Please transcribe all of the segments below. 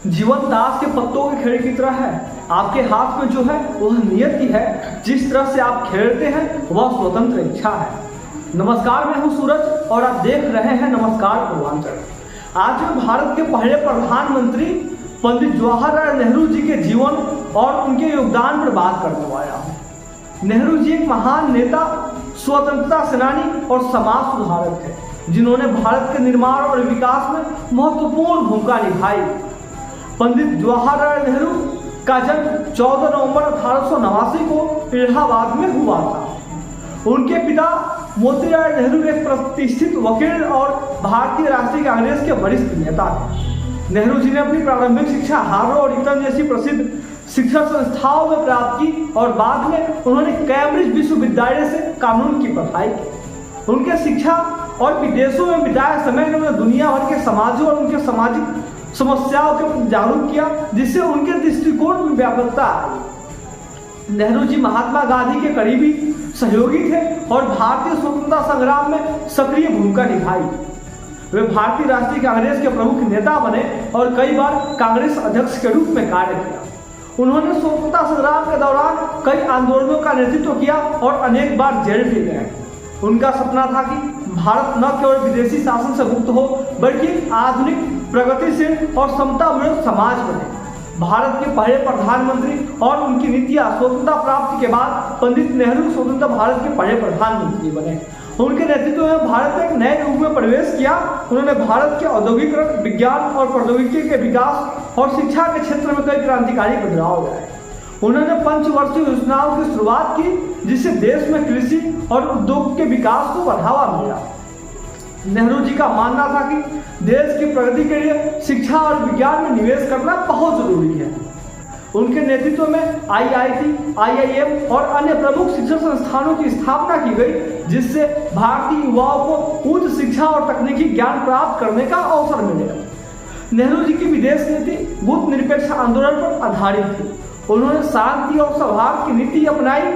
जीवन ताश के पत्तों के खेल की तरह है। आपके हाथ में जो है वह नियति है, जिस तरह से आप खेलते हैं वह स्वतंत्र इच्छा है। नमस्कार, मैं हूं सूरज और आप देख रहे हैं नमस्कार पूर्वांचल। आज मैं भारत के पहले प्रधानमंत्री पंडित जवाहरलाल नेहरू जी के जीवन और उनके योगदान पर बात करने वाला हूं। नेहरू जी एक महान नेता, स्वतंत्रता सेनानी और समाज सुधारक थे, जिन्होंने भारत के निर्माण और विकास में महत्वपूर्ण भूमिका निभाई। पंडित जवाहरलाल नेहरू का जन्म 14 नवंबर 1889 को इलाहाबाद में हुआ था। उनके पिता मोतीलाल नेहरू एक प्रतिष्ठित वकील और भारतीय राष्ट्रीय कांग्रेस के वरिष्ठ नेता थे। नेहरू जी ने अपनी प्रारंभिक शिक्षा हार्वर्ड और ईटन जैसी प्रसिद्ध शिक्षा संस्थाओं में प्राप्त की और बाद में उन्होंने कैम्ब्रिज विश्वविद्यालय से कानून की पढ़ाई की। उनके शिक्षा और विदेशों में बिताए समय ने उन्हें दुनिया भर के समाजों और उनके सामाजिक समस्याओं के प्रति जागरूक किया, जिससे उनके दृष्टिकोण में व्यापकता आई। नेहरू जी महात्मा गांधी के करीबी सहयोगी थे और भारतीय स्वतंत्रता संग्राम में सक्रिय भूमिका निभाई। वे भारतीय राष्ट्रीय कांग्रेस के प्रमुख नेता बने और कई बार कांग्रेस अध्यक्ष के रूप में कार्य किया। उन्होंने स्वतंत्रता संग्राम के दौरान कई आंदोलनों का नेतृत्व किया और अनेक बार जेल भी गए। उनका सपना था कि भारत न केवल विदेशी शासन से मुक्त हो, बल्कि आधुनिक, प्रगतिशील और समतामूलक समाज बने। भारत के पहले प्रधानमंत्री और उनकी नीतियां स्वतंत्रता प्राप्ति के बाद पंडित नेहरू स्वतंत्र भारत के पहले प्रधानमंत्री बने। उनके नेतृत्व में भारत ने एक नए युग में प्रवेश किया। उन्होंने भारत के औद्योगिकरण, विज्ञान और प्रौद्योगिकी के विकास और शिक्षा के क्षेत्र में कई क्रांतिकारी बदलाव लाए। उन्होंने पंचवर्षीय योजनाओं की शुरुआत की, जिससे देश में कृषि और उद्योग के विकास को बढ़ावा मिला। नेहरू जी का मानना था कि देश की प्रगति के लिए शिक्षा और विज्ञान में निवेश करना बहुत जरूरी है। उनके नेतृत्व में IIT, IIM और अन्य प्रमुख शिक्षण संस्थानों की स्थापना की गई, जिससे भारतीय युवाओं को उच्च शिक्षा और तकनीकी ज्ञान प्राप्त करने का अवसर मिलेगा। नेहरू जी की विदेश नीति बुद्ध निरपेक्ष आंदोलन पर आधारित थी। उन्होंने शांति और सौहार्द की नीति अपनाई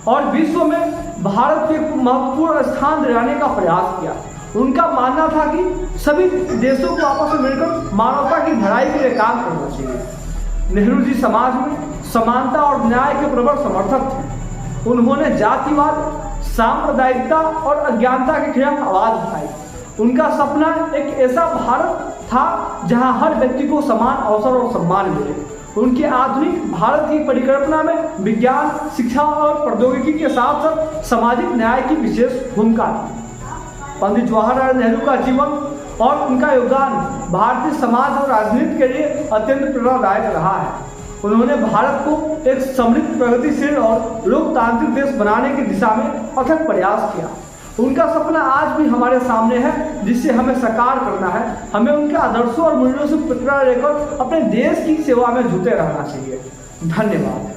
और विश्व में भारत को एक महत्वपूर्ण स्थान दिलाने का प्रयास किया। उनका मानना था कि सभी देशों को आपस में मिलकर मानवता की भलाई के लिए काम करना चाहिए। नेहरू जी समाज में समानता और न्याय के प्रबल समर्थक थे। उन्होंने जातिवाद, सांप्रदायिकता और अज्ञानता के खिलाफ आवाज उठाई। उनका सपना एक ऐसा भारत था जहां हर व्यक्ति को समान अवसर और सम्मान मिले। उनकी आधुनिक भारत की परिकल्पना में विज्ञान, शिक्षा और प्रौद्योगिकी के साथ साथ सामाजिक न्याय की विशेष भूमिका थी। पंडित जवाहरलाल नेहरू का जीवन और उनका योगदान भारतीय समाज और राजनीति के लिए अत्यंत प्रेरणादायक रहा है। उन्होंने भारत को एक समृद्ध, प्रगतिशील और लोकतांत्रिक देश बनाने की दिशा में अथक प्रयास किया। उनका सपना आज भी हमारे सामने है, जिसे हमें साकार करना है। हमें उनके आदर्शों और मूल्यों से प्रेरणा लेकर अपने देश की सेवा में जुटे रहना चाहिए। धन्यवाद।